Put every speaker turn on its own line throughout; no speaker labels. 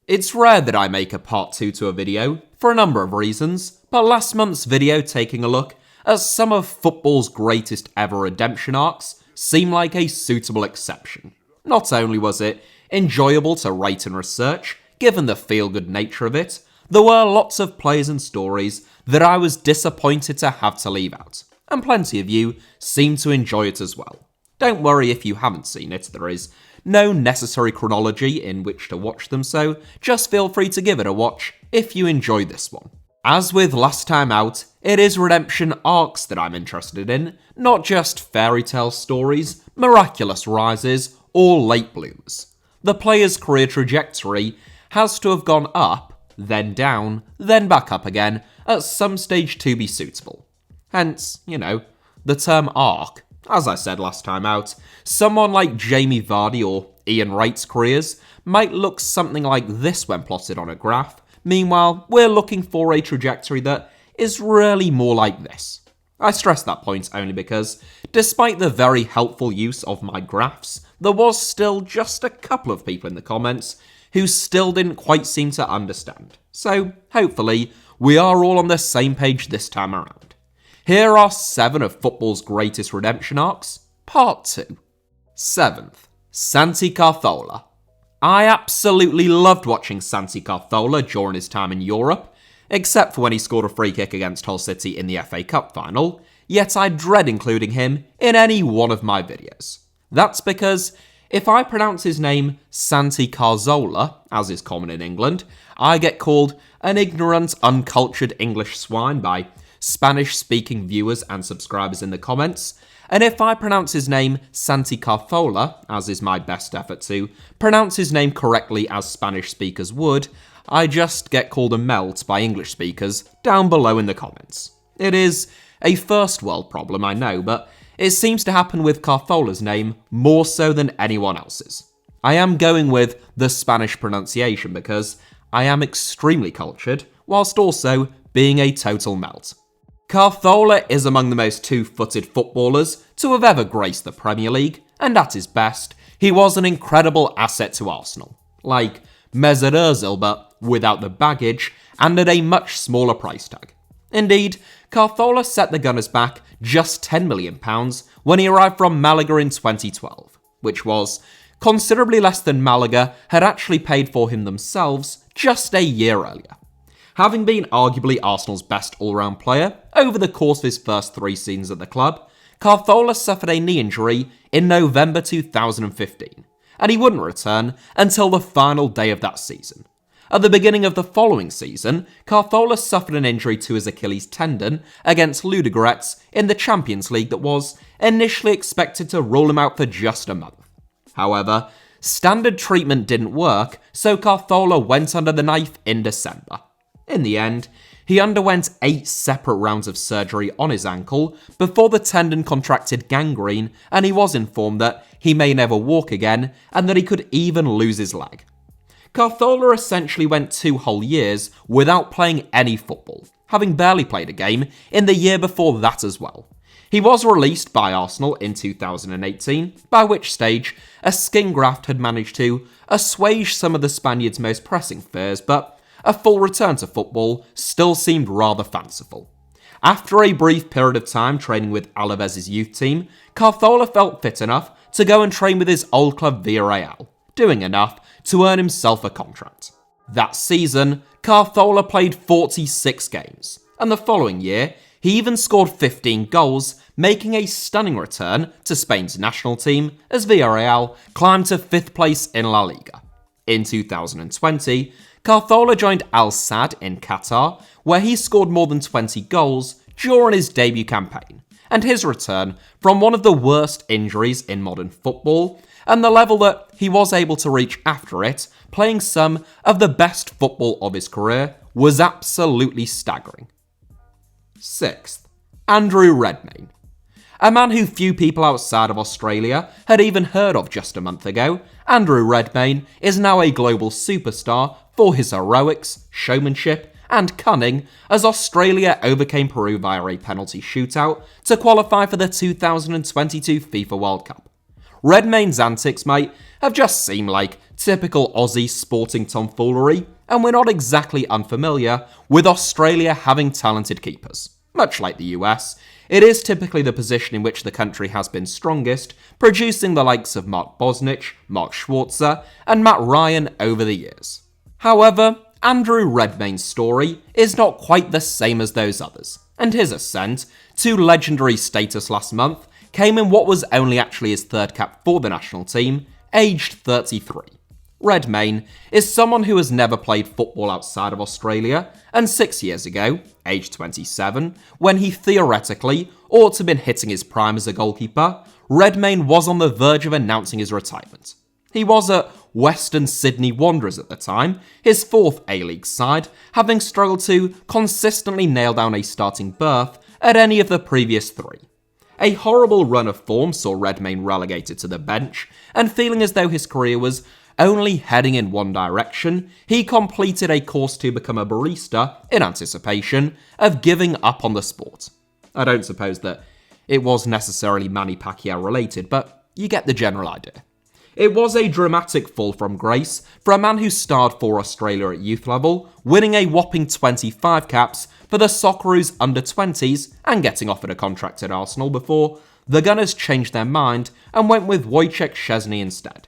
It's rare that I make a part 2 to a video, for a number of reasons, but last month's video taking a look at some of football's greatest ever redemption arcs seemed like a suitable exception. Not only was it enjoyable to write and research, given the feel-good nature of it, there were lots of players and stories that I was disappointed to have to leave out, and plenty of you seemed to enjoy it as well. Don't worry if you haven't seen it, there is no necessary chronology in which to watch them, so just feel free to give it a watch if you enjoy this one. As with last time out, it is redemption arcs that I'm interested in, not just fairy tale stories, miraculous rises, or late blooms. The player's career trajectory has to have gone up, then down, then back up again, at some stage to be suitable. Hence, the term arc. As I said last time out, someone like Jamie Vardy or Ian Wright's careers might look something like this when plotted on a graph. Meanwhile, we're looking for a trajectory that is really more like this. I stress that point only because, despite the very helpful use of my graphs, there was still just a couple of people in the comments who still didn't quite seem to understand. So, hopefully, we are all on the same page this time around. Here are 7 of football's greatest redemption arcs, part 2. 7th, Santi Carzola. I absolutely loved watching Santi Carzola during his time in Europe, except for when he scored a free kick against Hull City in the FA Cup final, yet I dread including him in any one of my videos. That's because if I pronounce his name Santi Carzola, as is common in England, I get called an ignorant, uncultured English swine by Spanish-speaking viewers and subscribers in the comments, and if I pronounce his name Santi Carzola, as is my best effort to pronounce his name correctly as Spanish speakers would, I just get called a melt by English speakers down below in the comments. It is a first world problem, I know, but it seems to happen with Carzola's name more so than anyone else's. I am going with the Spanish pronunciation because I am extremely cultured, whilst also being a total melt. Carzola is among the most two-footed footballers to have ever graced the Premier League, and at his best, he was an incredible asset to Arsenal. Like Mesut Ozil, but without the baggage, and at a much smaller price tag. Indeed, Carzola set the Gunners back just £10 million when he arrived from Malaga in 2012, which was considerably less than Malaga had actually paid for him themselves just a year earlier. Having been arguably Arsenal's best all-round player over the course of his first 3 seasons at the club, Carzola suffered a knee injury in November 2015, and he wouldn't return until the final day of that season. At the beginning of the following season, Carzola suffered an injury to his Achilles tendon against Ludogorets in the Champions League that was initially expected to rule him out for just a month. However, standard treatment didn't work, so Carzola went under the knife in December. In the end, he underwent 8 separate rounds of surgery on his ankle before the tendon contracted gangrene, and he was informed that he may never walk again and that he could even lose his leg. Carzola essentially went 2 whole years without playing any football, having barely played a game in the year before that as well. He was released by Arsenal in 2018, by which stage a skin graft had managed to assuage some of the Spaniards' most pressing fears, but a full return to football still seemed rather fanciful. After a brief period of time training with Alaves' youth team, Carzola felt fit enough to go and train with his old club Villarreal, doing enough to earn himself a contract. That season, Carzola played 46 games, and the following year, he even scored 15 goals, making a stunning return to Spain's national team as Villarreal climbed to 5th place in La Liga. In 2020, Carzola joined Al Sadd in Qatar, where he scored more than 20 goals during his debut campaign, and his return from one of the worst injuries in modern football, and the level that he was able to reach after it, playing some of the best football of his career, was absolutely staggering. 6th, Andrew Redmayne. A man who few people outside of Australia had even heard of just a month ago, Andrew Redmayne is now a global superstar for his heroics, showmanship, and cunning as Australia overcame Peru via a penalty shootout to qualify for the 2022 FIFA World Cup. Redmayne's antics might have just seemed like typical Aussie sporting tomfoolery, and we're not exactly unfamiliar with Australia having talented keepers. Much like the US, it is typically the position in which the country has been strongest, producing the likes of Mark Bosnich, Mark Schwarzer, and Matt Ryan over the years. However, Andrew Redmayne's story is not quite the same as those others, and his ascent to legendary status last month came in what was only actually his third cap for the national team, aged 33. Redmayne is someone who has never played football outside of Australia, and 6 years ago, aged 27, when he theoretically ought to have been hitting his prime as a goalkeeper, Redmayne was on the verge of announcing his retirement. He was at Western Sydney Wanderers at the time, his fourth A-League side, having struggled to consistently nail down a starting berth at any of the previous three. A horrible run of form saw Redmayne relegated to the bench, and feeling as though his career was only heading in one direction, he completed a course to become a barista in anticipation of giving up on the sport. I don't suppose that it was necessarily Manny Pacquiao related, but you get the general idea. It was a dramatic fall from grace for a man who starred for Australia at youth level, winning a whopping 25 caps for the Socceroos under-20s and getting offered a contract at Arsenal before the Gunners changed their mind and went with Wojciech Szczesny instead.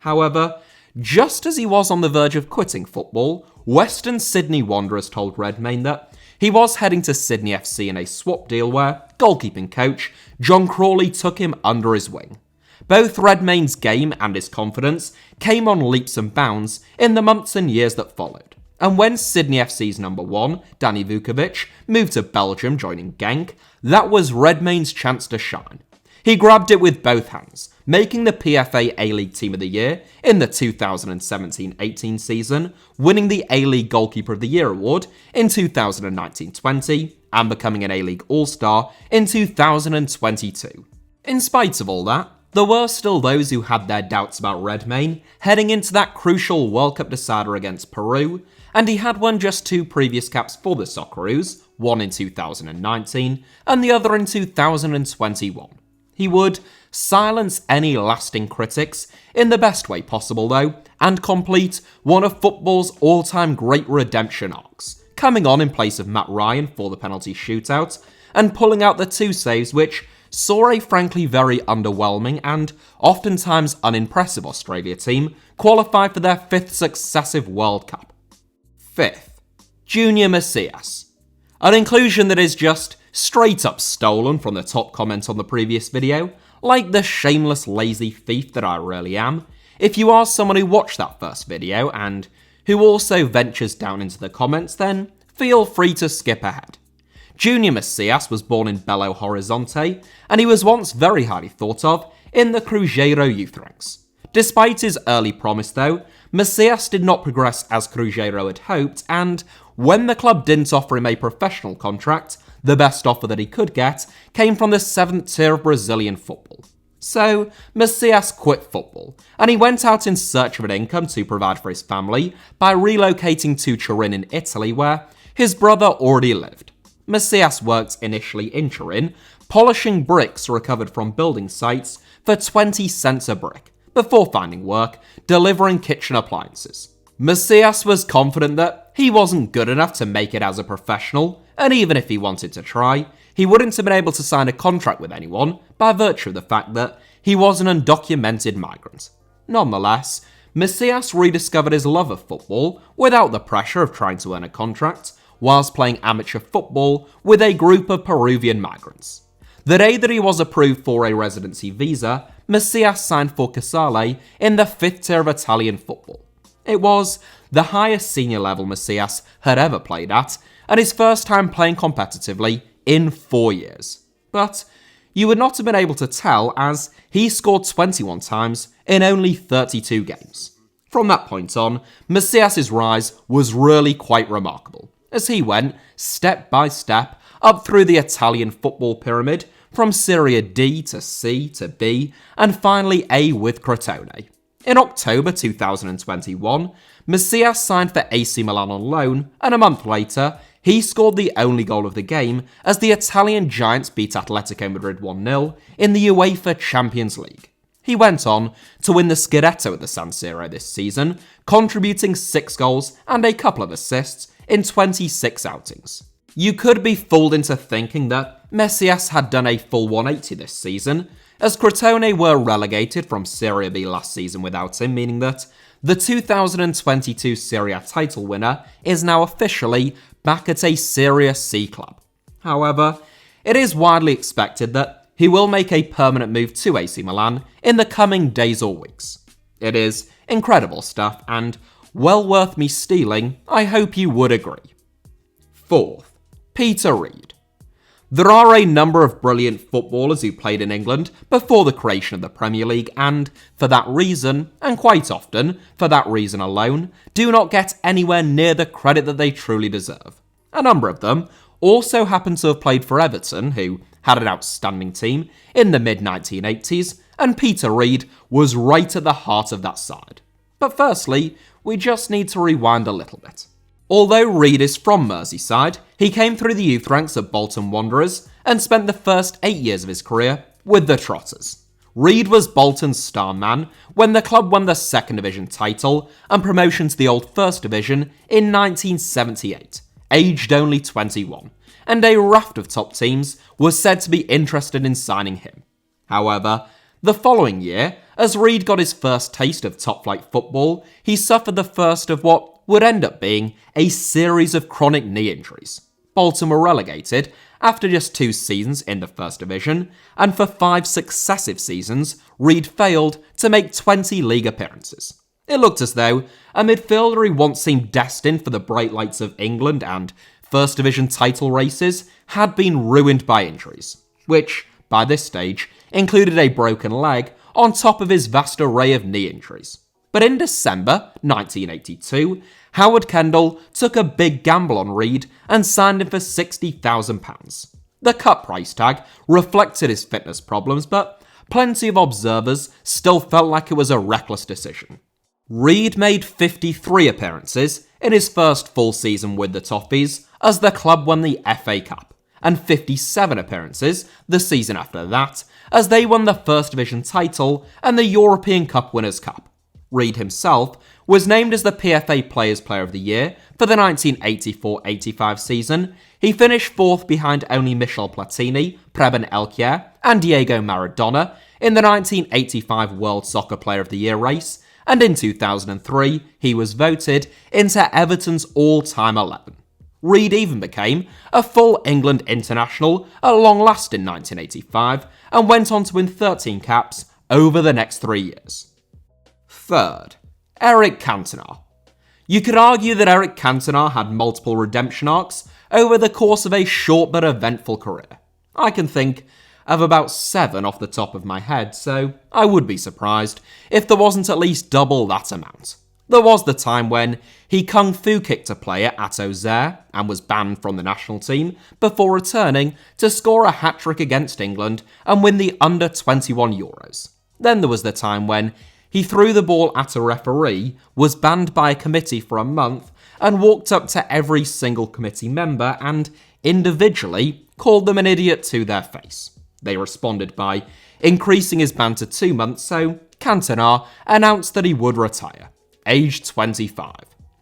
However, just as he was on the verge of quitting football, Western Sydney Wanderers told Redmayne that he was heading to Sydney FC in a swap deal where goalkeeping coach John Crawley took him under his wing. Both Redmayne's game and his confidence came on leaps and bounds in the months and years that followed. And when Sydney FC's number one, Danny Vukovic, moved to Belgium joining Genk, that was Redmayne's chance to shine. He grabbed it with both hands, making the PFA A-League Team of the Year in the 2017-18 season, winning the A-League Goalkeeper of the Year award in 2019-20, and becoming an A-League All-Star in 2022. In spite of all that, there were still those who had their doubts about Redmayne heading into that crucial World Cup decider against Peru, and he had won just two previous caps for the Socceroos, one in 2019 and the other in 2021. He would silence any lasting critics in the best way possible though, and complete one of football's all-time great redemption arcs, coming on in place of Matt Ryan for the penalty shootout, and pulling out the two saves which saw a frankly very underwhelming and oftentimes unimpressive Australia team qualify for their fifth successive World Cup. Fifth, Junior Messias. An inclusion that is just straight up stolen from the top comment on the previous video, like the shameless lazy thief that I really am. If you are someone who watched that first video and who also ventures down into the comments, then feel free to skip ahead. Junior Messias was born in Belo Horizonte, and he was once very highly thought of in the Cruzeiro youth ranks. Despite his early promise though, Messias did not progress as Cruzeiro had hoped, and when the club didn't offer him a professional contract, the best offer that he could get came from the 7th tier of Brazilian football. So, Messias quit football, and he went out in search of an income to provide for his family by relocating to Turin in Italy, where his brother already lived. Messias worked initially in Turin, polishing bricks recovered from building sites for 20 cents a brick, before finding work delivering kitchen appliances. Masias was confident that he wasn't good enough to make it as a professional, and even if he wanted to try, he wouldn't have been able to sign a contract with anyone by virtue of the fact that he was an undocumented migrant. Nonetheless, Masias rediscovered his love of football without the pressure of trying to earn a contract, whilst playing amateur football with a group of Peruvian migrants. The day that he was approved for a residency visa, Masias signed for Casale in the 5th tier of Italian football. It was the highest senior level Masias had ever played at, and his first time playing competitively in 4 years. But you would not have been able to tell, as he scored 21 times in only 32 games. From that point on, Masias' rise was really quite remarkable, as he went, step by step, up through the Italian football pyramid, from Serie D to C to B, and finally A with Cantona. In October 2021, Masias signed for AC Milan on loan, and a month later, he scored the only goal of the game as the Italian Giants beat Atletico Madrid 1-0 in the UEFA Champions League. He went on to win the Scudetto at the San Siro this season, contributing 6 goals and a couple of assists in 26 outings. You could be fooled into thinking that Messias had done a full 180 this season, as Crotone were relegated from Serie B last season without him, meaning that the 2022 Serie A title winner is now officially back at a Serie C club. However, it is widely expected that he will make a permanent move to AC Milan in the coming days or weeks. It is incredible stuff and well worth me stealing, I hope you would agree. Fourth, Peter Reid. There are a number of brilliant footballers who played in England before the creation of the Premier League and, for that reason, and quite often, for that reason alone, do not get anywhere near the credit that they truly deserve. A number of them also happen to have played for Everton, who had an outstanding team in the mid-1980s, and Peter Reid was right at the heart of that side. But firstly, we just need to rewind a little bit. Although Reid is from Merseyside, he came through the youth ranks of Bolton Wanderers and spent the first 8 years of his career with the Trotters. Reid was Bolton's star man when the club won the Second Division title and promotion to the old First Division in 1978, aged only 21, and a raft of top teams was said to be interested in signing him. However, the following year, as Reid got his first taste of top-flight football, he suffered the first of what would end up being a series of chronic knee injuries. Bolton were relegated after just 2 seasons in the First Division, and for 5 successive seasons, Reid failed to make 20 league appearances. It looked as though a midfielder who once seemed destined for the bright lights of England and First Division title races had been ruined by injuries, which, by this stage, included a broken leg on top of his vast array of knee injuries. But in December 1982, Howard Kendall took a big gamble on Reid and signed him for £60,000. The cut price tag reflected his fitness problems, but plenty of observers still felt like it was a reckless decision. Reid made 53 appearances in his first full season with the Toffees as the club won the FA Cup, and 57 appearances the season after that as they won the First Division title and the European Cup Winners' Cup. Reid himself was named as the PFA Players Player of the Year for the 1984-85 season. He finished 4th behind only Michel Platini, Preben Elkjær, and Diego Maradona in the 1985 World Soccer Player of the Year race, and in 2003 he was voted into Everton's all-time 11. Reid even became a full England international at long last in 1985 and went on to win 13 caps over the next 3 years. Third, Eric Cantona. You could argue that Eric Cantona had multiple redemption arcs over the course of a short but eventful career. I can think of about 7 off the top of my head, so I would be surprised if there wasn't at least double that amount. There was the time when he kung fu kicked a player at Auxerre and was banned from the national team before returning to score a hat-trick against England and win the under-21 Euros. Then there was the time when he threw the ball at a referee, was banned by a committee for a month, and walked up to every single committee member and individually called them an idiot to their face. They responded by increasing his ban to 2 months, so Cantona announced that he would retire, aged 25.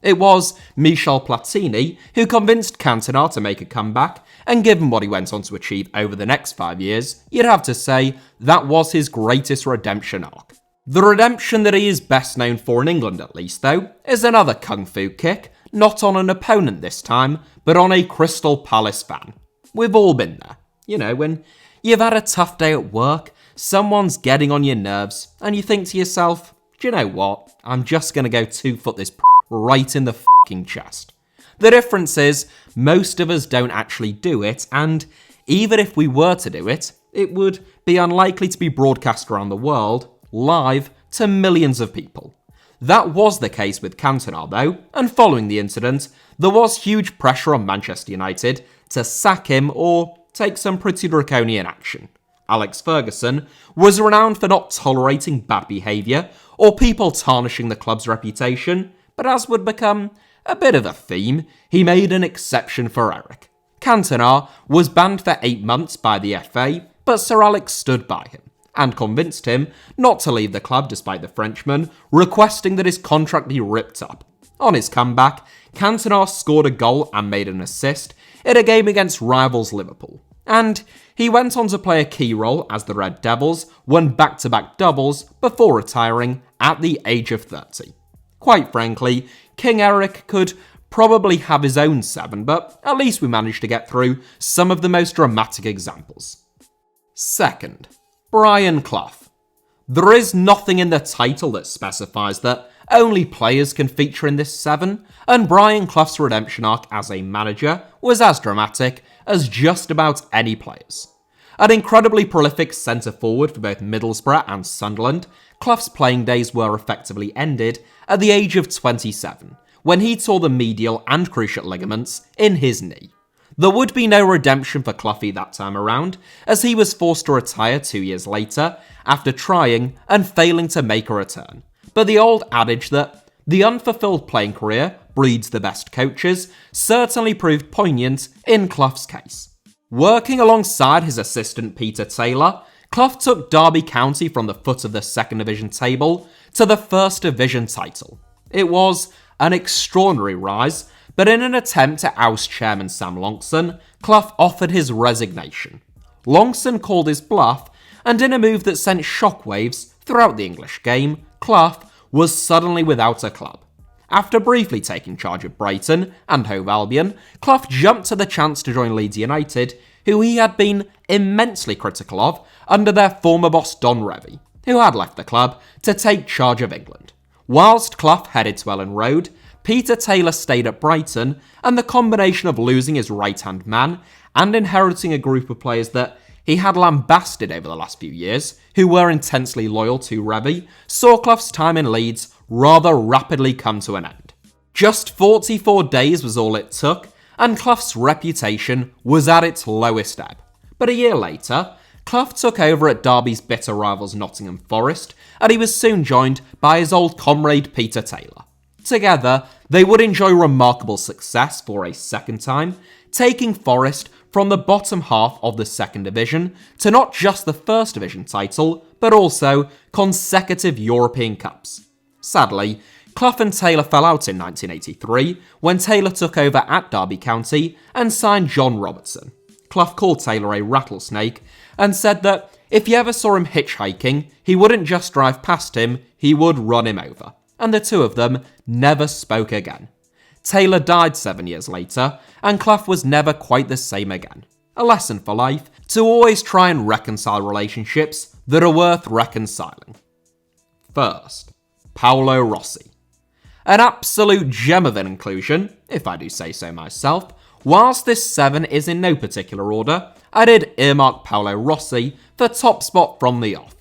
It was Michel Platini who convinced Cantona to make a comeback, and given what he went on to achieve over the next 5 years, you'd have to say that was his greatest redemption arc. The redemption that he is best known for in England at least, though, is another kung fu kick, not on an opponent this time, but on a Crystal Palace fan. We've all been there. You know, when you've had a tough day at work, someone's getting on your nerves, and you think to yourself, do you know what? I'm just going to go 2-foot this right in the fucking chest. The difference is, most of us don't actually do it, and even if we were to do it, it would be unlikely to be broadcast around the world, live to millions of people. That was the case with Cantona though, and following the incident, there was huge pressure on Manchester United to sack him or take some pretty draconian action. Alex Ferguson was renowned for not tolerating bad behaviour or people tarnishing the club's reputation, but as would become a bit of a theme, he made an exception for Eric. Cantona was banned for 8 months by the FA, but Sir Alex stood by him. and convinced him not to leave the club despite the Frenchman requesting that his contract be ripped up. On his comeback, Cantona scored a goal and made an assist in a game against rivals Liverpool, and he went on to play a key role as the Red Devils won back-to-back doubles before retiring at the age of 30. Quite frankly, King Eric could probably have his own 7, but at least we managed to get through some of the most dramatic examples. Second, Brian Clough. There is nothing in the title that specifies that only players can feature in this 7, and Brian Clough's redemption arc as a manager was as dramatic as just about any players. An incredibly prolific centre-forward for both Middlesbrough and Sunderland, Clough's playing days were effectively ended at the age of 27, when he tore the medial and cruciate ligaments in his knee. There would be no redemption for Cloughy that time around, as he was forced to retire 2 years later after trying and failing to make a return. But the old adage that the unfulfilled playing career breeds the best coaches certainly proved poignant in Clough's case. Working alongside his assistant Peter Taylor, Clough took Derby County from the foot of the second division table to the first division title. It was an extraordinary rise, but in an attempt to oust chairman Sam Longson, Clough offered his resignation. Longson called his bluff, and in a move that sent shockwaves throughout the English game, Clough was suddenly without a club. After briefly taking charge of Brighton and Hove Albion, Clough jumped to the chance to join Leeds United, who he had been immensely critical of under their former boss Don Revie, who had left the club to take charge of England. Whilst Clough headed to Ellen Road, Peter Taylor stayed at Brighton, and the combination of losing his right-hand man and inheriting a group of players that he had lambasted over the last few years, who were intensely loyal to Revie, saw Clough's time in Leeds rather rapidly come to an end. Just 44 days was all it took, and Clough's reputation was at its lowest ebb. But a year later, Clough took over at Derby's bitter rivals Nottingham Forest, and he was soon joined by his old comrade Peter Taylor. Together, they would enjoy remarkable success for a second time, taking Forest from the bottom half of the second division to not just the first division title, but also consecutive European Cups. Sadly, Clough and Taylor fell out in 1983 when Taylor took over at Derby County and signed John Robertson. Clough called Taylor a rattlesnake and said that if you ever saw him hitchhiking, he wouldn't just drive past him, he would run him over. And the two of them never spoke again. Taylor died 7 years later, and Clough was never quite the same again. A lesson for life, to always try and reconcile relationships that are worth reconciling. First, Paolo Rossi. An absolute gem of an inclusion, if I do say so myself. Whilst this 7 is in no particular order, I did earmark Paolo Rossi for top spot from the off.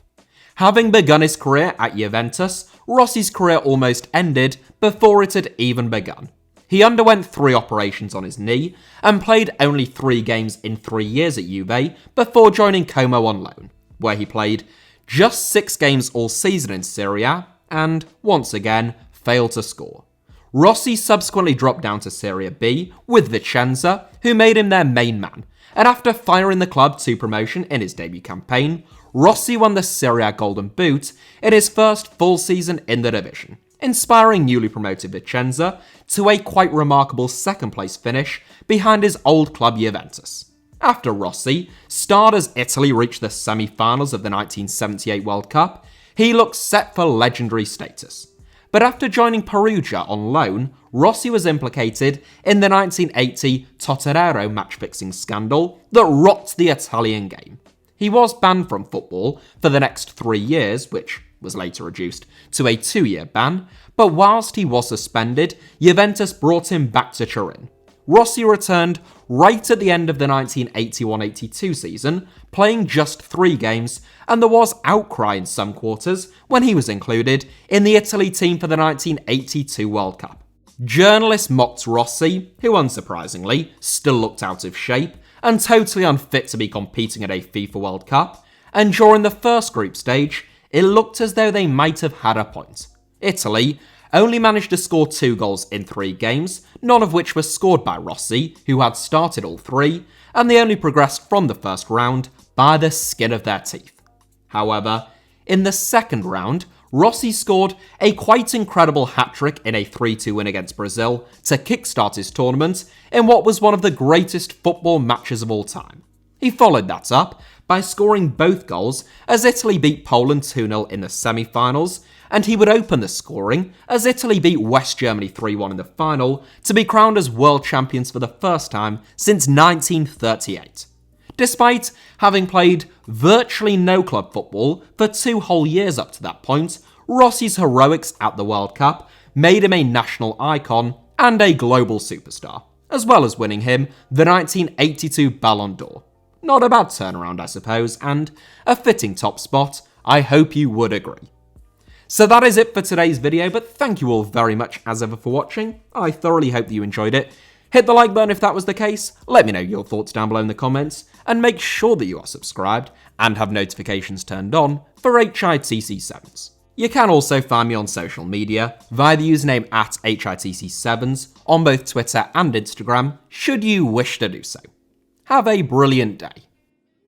Having begun his career at Juventus, Rossi's career almost ended before it had even begun. He underwent 3 operations on his knee and played only 3 games in 3 years at Juve before joining Como on loan, where he played just 6 games all season in Serie A and, once again, failed to score. Rossi subsequently dropped down to Serie B with Vicenza, who made him their main man, and after firing the club to promotion in his debut campaign, Rossi won the Serie A Golden Boot in his first full season in the division, inspiring newly promoted Vicenza to a quite remarkable second-place finish behind his old club Juventus. After Rossi starred as Italy reached the semi-finals of the 1978 World Cup, he looked set for legendary status. But after joining Perugia on loan, Rossi was implicated in the 1980 Totterero match-fixing scandal that rocked the Italian game. He was banned from football for the next 3 years, which was later reduced to a 2-year ban, but whilst he was suspended, Juventus brought him back to Turin. Rossi returned right at the end of the 1981-82 season, playing just 3 games, and there was outcry in some quarters when he was included in the Italy team for the 1982 World Cup. Journalists mocked Rossi, who unsurprisingly still looked out of shape and totally unfit to be competing at a FIFA World Cup, and during the first group stage, it looked as though they might have had a point. Italy only managed to score 2 goals in 3 games, none of which were scored by Rossi, who had started all 3, and they only progressed from the first round by the skin of their teeth. However, in the second round, Rossi scored a quite incredible hat-trick in a 3-2 win against Brazil to kickstart his tournament in what was one of the greatest football matches of all time. He followed that up by scoring both goals as Italy beat Poland 2-0 in the semi-finals, and he would open the scoring as Italy beat West Germany 3-1 in the final to be crowned as world champions for the first time since 1938. Despite having played virtually no club football for 2 whole years up to that point, Rossi's heroics at the World Cup made him a national icon and a global superstar, as well as winning him the 1982 Ballon d'Or. Not a bad turnaround, I suppose, and a fitting top spot, I hope you would agree. So that is it for today's video, but thank you all very much as ever for watching. I thoroughly hope that you enjoyed it. Hit the like button if that was the case, let me know your thoughts down below in the comments, and make sure that you are subscribed and have notifications turned on for HITC Sevens. You can also find me on social media via the username at HITC Sevens on both Twitter and Instagram, should you wish to do so. Have a brilliant day.